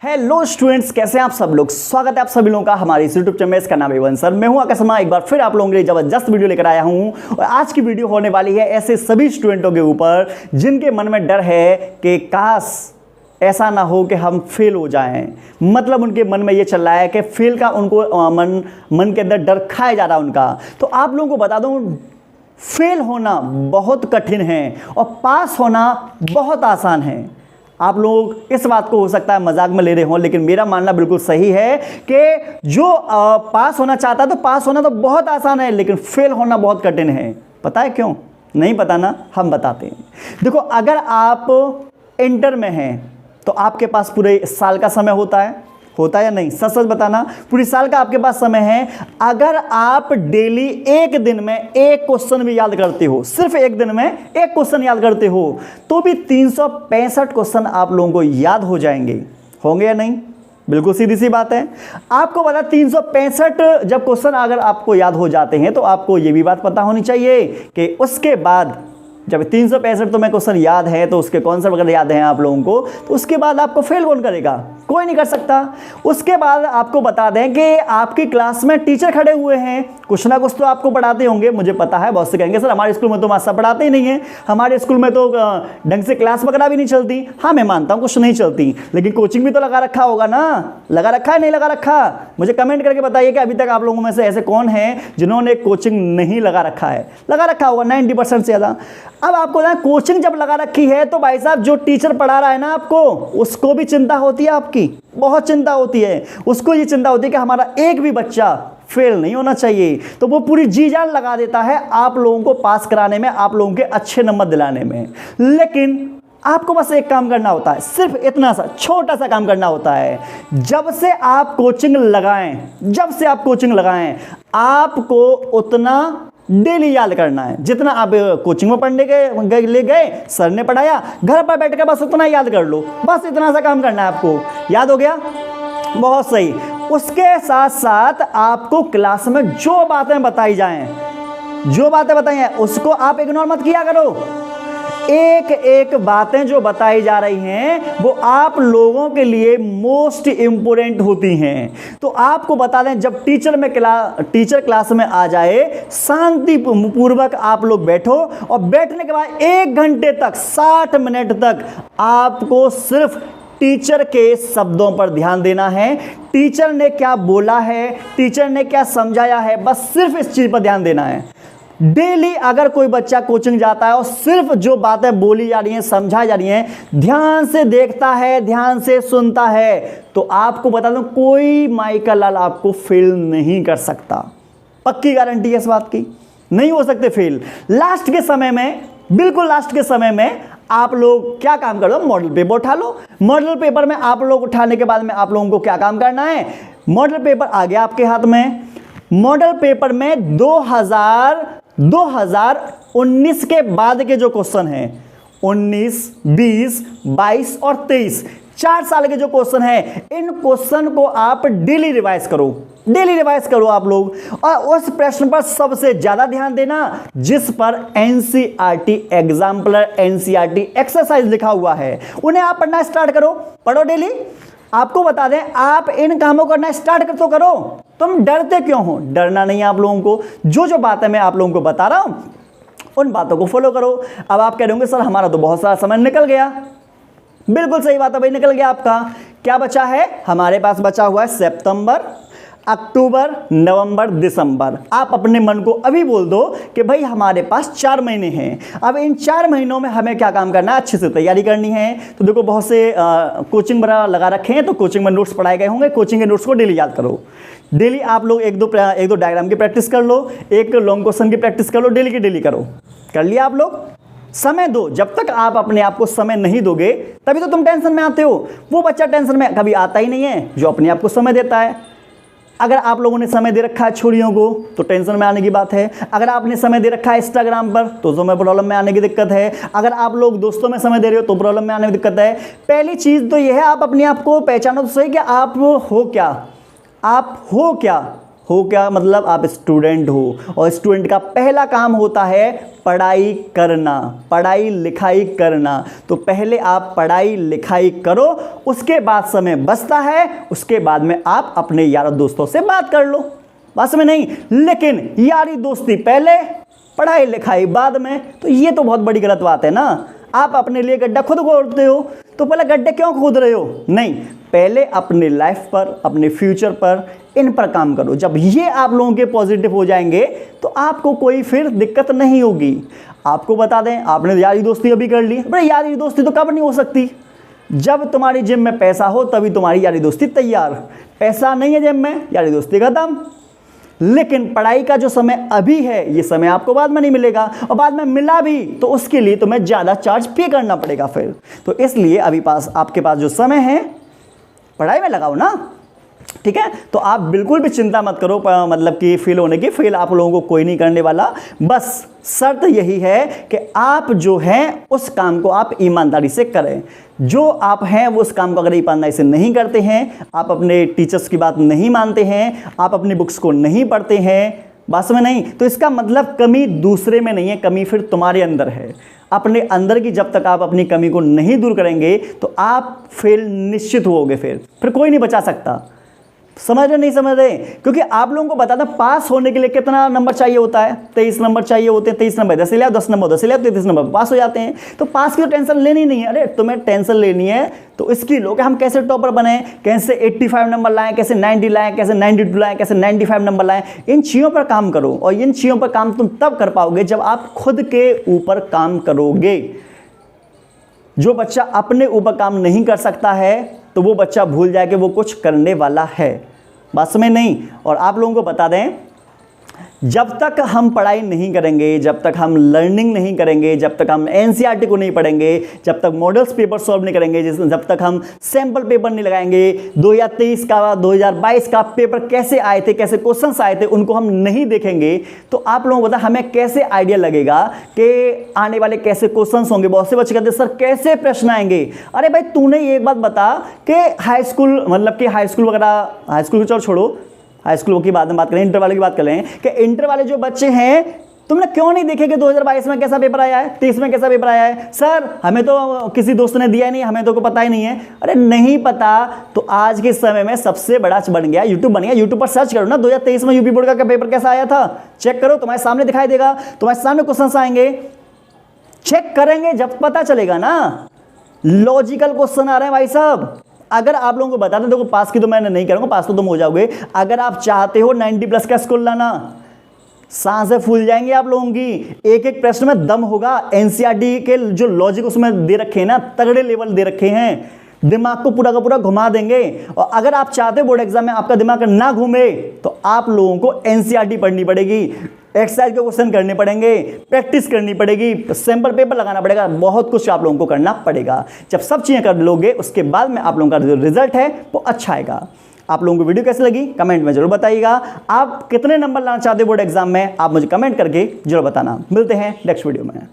Hello students, कैसे हैं आप सब लोग। स्वागत है आप सभी लोगों का हमारे इस यूट्यूब चैनल। इसका नाम है वन सर। मैं हूं आकाश शर्मा, एक बार फिर आप लोगों के लिए जबरदस्त वीडियो लेकर आया हूं। और आज की वीडियो होने वाली है ऐसे सभी स्टूडेंटों के ऊपर जिनके मन में डर है कि काश ऐसा ना हो कि हम फेल हो जाएं। मतलब उनके मन में ये चल रहा है कि फेल का उनको मन के अंदर डर खाया जा रहा है उनका। तो आप लोगों को बता दूं, फेल होना बहुत कठिन है और पास होना बहुत आसान है। आप लोग इस बात को हो सकता है मजाक में ले रहे हो, लेकिन मेरा मानना बिल्कुल सही है कि जो पास होना चाहता है तो पास होना तो बहुत आसान है, लेकिन फेल होना बहुत कठिन है। पता है क्यों? नहीं पता ना, हम बताते हैं। देखो, अगर आप इंटर में हैं तो आपके पास पूरे साल का समय होता है या नहीं? सच सच बताना, पूरी साल का आपके पास समय है। अगर आप डेली एक दिन में एक क्वेश्चन भी याद करते हो, सिर्फ एक दिन में एक क्वेश्चन याद करते हो, तो भी 365 क्वेश्चन आप लोगों को याद हो जाएंगे। होंगे या नहीं? बिल्कुल सीधी सी बात है। आपको पता 365 जब क्वेश्चन अगर आपको याद हो जाते हैं तो आपको ये भी बात पता होनी चाहिए कि उसके बाद जब 365 तो मैं क्वेश्चन याद है तो उसके कॉन्सेप्ट अगर याद हैं आप लोगों को, तो उसके बाद आपको फेल कौन करेगा? कोई नहीं कर सकता। उसके बाद आपको बता दें कि आपकी क्लास में टीचर खड़े हुए हैं, कुछ ना कुछ तो आपको पढ़ाते होंगे। मुझे पता है बहुत से कहेंगे सर हमारे स्कूल में तो मास्टर पढ़ाते ही नहीं है, हमारे स्कूल में तो ढंग से क्लास वगैरह भी नहीं चलती। हाँ, मैं मानता हूँ कुछ नहीं चलती, लेकिन कोचिंग भी तो लगा रखा होगा ना। लगा रखा है नहीं लगा रखा? मुझे कमेंट करके बताइए कि अभी तक आप लोगों में से ऐसे कौन है जिन्होंने कोचिंग नहीं लगा रखा है। लगा रखा होगा 90% से ज़्यादा। अब आपको ना कोचिंग जब लगा रखी है तो भाई साहब जो टीचर पढ़ा रहा है ना आपको, उसको भी चिंता होती है, आपकी बहुत चिंता होती है। उसको ये चिंता होती है कि हमारा एक भी बच्चा फेल नहीं होना चाहिए, तो वो पूरी जी जान लगा देता है आप लोगों को पास कराने में, आप लोगों के अच्छे नंबर दिलाने में। लेकिन आपको बस एक काम करना होता है, सिर्फ इतना सा छोटा सा काम करना होता है। जब से आप कोचिंग लगाएं आपको उतना डेली याद करना है जितना आप कोचिंग में पढ़ने के ले गए, सर ने पढ़ाया, घर पर बैठ कर बस उतना याद कर लो। बस इतना सा काम करना है आपको। याद हो गया? बहुत सही। उसके साथ साथ आपको क्लास में जो बातें बताई हैं उसको आप इग्नोर मत किया करो। एक एक बातें जो बताई जा रही हैं वो आप लोगों के लिए मोस्ट इंपोर्टेंट होती हैं। तो आपको बता दें, जब टीचर क्लास में आ जाए, शांति पूर्वक आप लोग बैठो और बैठने के बाद 1 घंटे तक 60 मिनट तक आपको सिर्फ टीचर के शब्दों पर ध्यान देना है। टीचर ने क्या बोला है, टीचर ने क्या समझाया है, बस सिर्फ इस चीज पर ध्यान देना है। डेली अगर कोई बच्चा कोचिंग जाता है और सिर्फ जो बातें बोली जा रही हैं, समझाई जा रही हैं, ध्यान से देखता है, ध्यान से सुनता है, तो आपको बता दूं कोई माई का लाल आपको फेल नहीं कर सकता। पक्की गारंटी है इस बात की, नहीं हो सकते फेल। लास्ट के समय में, बिल्कुल लास्ट के समय में आप लोग क्या काम करो? मॉडल पेपर उठा लो। मॉडल पेपर में आप लोग उठाने के बाद में आप लोगों को क्या काम करना है? मॉडल पेपर आ गया आपके हाथ में। मॉडल पेपर में 2019 के बाद के जो क्वेश्चन हैं, 19, 20, 22 और 23, 4 साल के जो क्वेश्चन हैं, इन क्वेश्चन को आप डेली रिवाइज करो आप लोग। और उस प्रश्न पर सबसे ज्यादा ध्यान देना जिस पर एनसीईआरटी एग्जाम्पलर, एनसीईआरटी एक्सरसाइज लिखा हुआ है, उन्हें आप पढ़ना स्टार्ट करो। पढ़ो डेली। आपको बता दें, आप इन कामों करना स्टार्ट कर तो करो। तुम डरते क्यों हो? डरना नहीं है आप लोगों को। जो बातें मैं आप लोगों को बता रहा हूं उन बातों को फॉलो करो। अब आप कह रहे होंगे सर हमारा तो बहुत सारा समय निकल गया। बिल्कुल सही बात है भाई, निकल गया आपका। क्या बचा है? हमारे पास बचा हुआ है सितंबर, अक्टूबर, नवंबर, दिसंबर। आप अपने मन को अभी बोल दो कि भाई हमारे पास 4 महीने हैं। अब इन 4 महीनों में हमें क्या काम करना है? अच्छे से तैयारी करनी है। तो देखो, बहुत से कोचिंग वगैरह लगा रखे हैं, तो कोचिंग में नोट्स पढ़ाए गए होंगे। कोचिंग के नोट्स को डेली याद करो। डेली आप लोग एक दो डायग्राम की प्रैक्टिस कर लो, एक लॉन्ग क्वेश्चन की प्रैक्टिस कर लो। डेली की डेली करो। कर लिया आप लोग? समय दो। जब तक आप अपने आप को समय नहीं दोगे तभी तो तुम टेंशन में आते हो। वो बच्चा टेंशन में कभी आता ही नहीं है जो अपने आप को समय देता है। अगर आप लोगों ने समय दे रखा है छोरियों को तो टेंशन में आने की बात है। अगर आपने समय दे रखा है इंस्टाग्राम पर तो समय प्रॉब्लम में आने की दिक्कत है। अगर आप लोग दोस्तों में समय दे रहे हो तो प्रॉब्लम में आने की दिक्कत है। पहली चीज तो यह है, आप अपने आप को पहचानो तो सही कि आप हो क्या। हो क्या मतलब, आप स्टूडेंट हो, और स्टूडेंट का पहला काम होता है पढ़ाई करना, पढ़ाई लिखाई करना। तो पहले आप पढ़ाई लिखाई करो, उसके बाद समय बचता है, उसके बाद में आप अपने यारों दोस्तों से बात कर लो, बस में नहीं। लेकिन यारी दोस्ती पहले, पढ़ाई लिखाई बाद में, तो ये तो बहुत बड़ी गलत बात है ना। आप अपने लिए गड्ढा खुद खोदते हो, तो पहले गड्ढे क्यों खोद रहे हो? नहीं, पहले अपने लाइफ पर, अपने फ्यूचर पर, इन पर काम करो। जब ये आप लोगों के पॉजिटिव हो जाएंगे तो आपको कोई फिर दिक्कत नहीं होगी। आपको बता दें, आपने यारी दोस्ती अभी कर ली, बड़े यारी दोस्ती तो कब नहीं हो सकती? जब तुम्हारी जेब में पैसा हो तभी तुम्हारी यारी दोस्ती तैयार। पैसा नहीं है जेब में, यारी दोस्ती खत्म। लेकिन पढ़ाई का जो समय अभी है, ये समय आपको बाद में नहीं मिलेगा, और बाद में मिला भी तो उसके लिए तुम्हें ज़्यादा चार्ज पे करना पड़ेगा फिर। तो इसलिए अभी आपके पास जो समय है, पढ़ाई में लगाओ ना, ठीक है। तो आप बिल्कुल भी चिंता मत करो मतलब कि फेल होने की। फेल आप लोगों को कोई नहीं करने वाला, बस शर्त यही है कि आप जो हैं उस काम को आप ईमानदारी से करें। जो आप हैं वो उस काम को अगर ईमानदारी से नहीं करते हैं, आप अपने टीचर्स की बात नहीं मानते हैं, आप अपनी बुक्स को नहीं पढ़ते हैं, बस में नहीं, तो इसका मतलब कमी दूसरे में नहीं है, कमी फिर तुम्हारे अंदर है। अपने अंदर की जब तक आप अपनी कमी को नहीं दूर करेंगे तो आप फेल निश्चित होगे, फिर कोई नहीं बचा सकता। समझ रहे नहीं समझ रहे? क्योंकि आप लोगों को बता था पास होने के लिए कितना नंबर चाहिए होता है, 23 नंबर चाहिए होते हैं। 23 नंबर 10 ले आओ, 10 नंबर 10 ले आओ, 33 नंबर पास हो जाते हैं। तो पास की तो टेंशन लेनी नहीं है। अरे तुम्हें टेंशन लेनी है तो इसकी लो कि हम कैसे टॉपर बने, कैसे 85 नंबर लाएं, कैसे 90 लाएं, कैसे 92 लाएं, कैसे 95 नंबर लाएं। इन चीज़ों पर काम करो, और इन चीज़ों पर काम तुम तब कर पाओगे जब आप खुद के ऊपर काम करोगे। जो बच्चा अपने ऊपर काम नहीं कर सकता है तो वो बच्चा भूल जाए कि वो कुछ करने वाला है, बस में नहीं। और आप लोगों को बता दें, जब तक हम पढ़ाई नहीं करेंगे, जब तक हम लर्निंग नहीं करेंगे, जब तक हम एनसीईआरटी को नहीं पढ़ेंगे, जब तक मॉडल्स पेपर सॉल्व नहीं करेंगे, जब तक हम सैम्पल पेपर नहीं लगाएंगे, 2023 का 2022 का पेपर कैसे आए थे, कैसे क्वेश्चंस आए थे, उनको हम नहीं देखेंगे, तो आप लोगों को पता हमें कैसे आइडिया लगेगा कि आने वाले कैसे क्वेश्चंस होंगे। बहुत से बच्चे कहते हैं सर कैसे प्रश्न आएंगे। अरे भाई तूने एक बात बता कि हाई स्कूल, मतलब कि हाई स्कूल वगैरह, हाई स्कूल को छोड़ो, हाई स्कूल की बाद में बात करें, इंटर वाले की बात करें कि इंटर वाले जो बच्चे हैं, तुमने क्यों नहीं देखे कि 2022 में कैसा पेपर आया है, 23 में कैसा पेपर आया है? सर हमें तो किसी दोस्त ने दिया नहीं, हमें तो पता ही नहीं है। अरे नहीं पता तो आज के समय में सबसे बड़ा बन गया यूट्यूब, बन गया। यूट्यूब पर सर्च करो ना, 2023 में यूपी बोर्ड का पेपर कैसा आया था, चेक करो, तुम्हारे सामने दिखाई देगा, तुम्हारे सामने क्वेश्चन आएंगे। चेक करेंगे जब पता चलेगा ना। लॉजिकल क्वेश्चन आ रहे हैं भाई साहब। अगर आप लोगों को बता दें, देखो पास की तो मैं नहीं करूंगा, पास तो तुम हो जाओगे। अगर आप चाहते हो 90+ का स्कोर लाना, सांसें फूल जाएंगी आप लोगों की। एक एक प्रश्न में दम होगा। एनसीईआरटी के जो लॉजिक उसमें दे रखे हैं ना, तगड़े लेवल दे रखे हैं, दिमाग को पूरा का पूरा घुमा देंगे। और अगर आप चाहते हो बोर्ड एग्जाम में आपका दिमाग ना घूमे तो आप लोगों को एनसीईआरटी पढ़नी पड़ेगी, एक्सरसाइज के क्वेश्चन करने पड़ेंगे, प्रैक्टिस करनी पड़ेगी, सैंपल पेपर लगाना पड़ेगा, बहुत कुछ आप लोगों को करना पड़ेगा। जब सब चीज़ें कर लोगे उसके बाद में आप लोगों का जो रिजल्ट है वो अच्छा आएगा। आप लोगों को वीडियो कैसी लगी कमेंट में जरूर बताइएगा। आप कितने नंबर लाना चाहते हो बोर्ड एग्जाम में, आप मुझे कमेंट करके जरूर बताना। मिलते हैं नेक्स्ट वीडियो में।